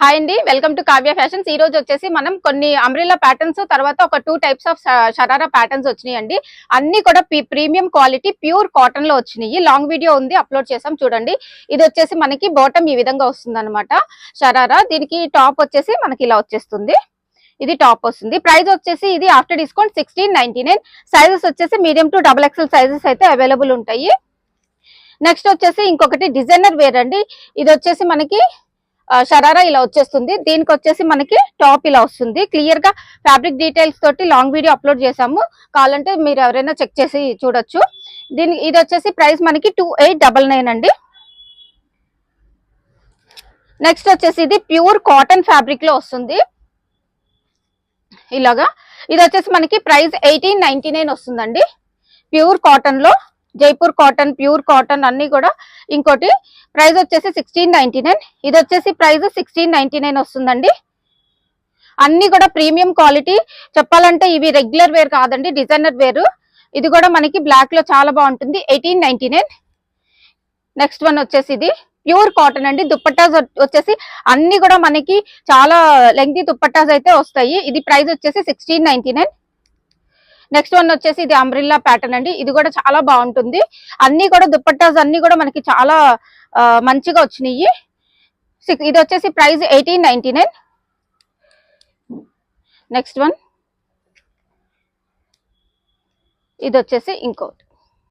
Hi అండి, welcome to Kavya fashions. ఈ రోజు వచ్చేసి మనం కొన్ని అంబ్రెల్లా ప్యాటర్న్స్ తర్వాత ఒక 2 టైప్స్ ఆఫ్ షరారా ప్యాటర్న్స్ వచ్చినాయి అండి. అన్ని కూడా ప్రీమియం క్వాలిటీ ప్యూర్ కాటన్ లో వచ్చినాయి. లాంగ్ వీడియో ఉంది, అప్లోడ్ చేసాం చూడండి. ఇది వచ్చేసి మనకి బాటమ్ ఈ విధంగా వస్తుంది అనమాట షరారా. దీనికి టాప్ వచ్చేసి మనకి ఇలా వచ్చేస్తుంది. ఇది టాప్ వస్తుంది. ప్రైస్ వచ్చేసి ఇది ఆఫ్టర్ డిస్కౌంట్ 1699. సైజెస్ వచ్చేసి మీడియం టు XXL సైజెస్ అయితే అవైలబుల్ ఉంటాయి. నెక్స్ట్ వచ్చేసి ఇంకొకటి డిజైనర్ వేర్ అండి. ఇది వచ్చేసి మనకి షరారా ఇలా వచ్చేస్తుంది. దీనికి వచ్చేసి మనకి టాప్ ఇలా వస్తుంది. క్లియర్ గా ఫ్యాబ్రిక్ డీటెయిల్స్ తోటి లాంగ్ వీడియో అప్లోడ్ చేసాము, కావాలంటే మీరు ఎవరైనా చెక్ చేసి చూడొచ్చు. ఇది వచ్చేసి ప్రైస్ మనకి 2899 అండి. నెక్స్ట్ వచ్చేసి ఇది ప్యూర్ కాటన్ ఫ్యాబ్రిక్ లో వస్తుంది ఇలాగా. ఇది వచ్చేసి మనకి ప్రైస్ 1899 వస్తుందండి. ప్యూర్ కాటన్ లో జైపూర్ కాటన్, ప్యూర్ కాటన్ అన్ని కూడా. ఇంకోటి ప్రైస్ వచ్చేసి 1699. ఇది వచ్చేసి ప్రైస్ 1699 వస్తుందండి. అన్ని కూడా ప్రీమియం క్వాలిటీ. చెప్పాలంటే ఇవి రెగ్యులర్ వేర్ కాదండి, డిజైనర్ వేర్. ఇది కూడా మనకి బ్లాక్ లో చాలా బాగుంటుంది. 1899. నెక్స్ట్ వన్ వచ్చేసి ఇది ప్యూర్ కాటన్ అండి. దుప్పట్టాస్ వచ్చేసి అన్ని కూడా మనకి చాలా లెంగ్తీ దుప్పట్టాస్ అయితే వస్తాయి. ఇది ప్రైస్ వచ్చేసి 1699. నెక్స్ట్ వన్ వచ్చేసి ఇది అంబ్రిల్లా ప్యాటర్న్ అండి. ఇది కూడా చాలా బాగుంటుంది. అన్ని కూడా దుప్పట్టాస్ అన్ని కూడా మనకి చాలా మంచిగా వచ్చినాయి. ఇది వచ్చేసి ప్రైస్ 1899. నెక్స్ట్ వన్ ఇది వచ్చేసి ఇంకోటి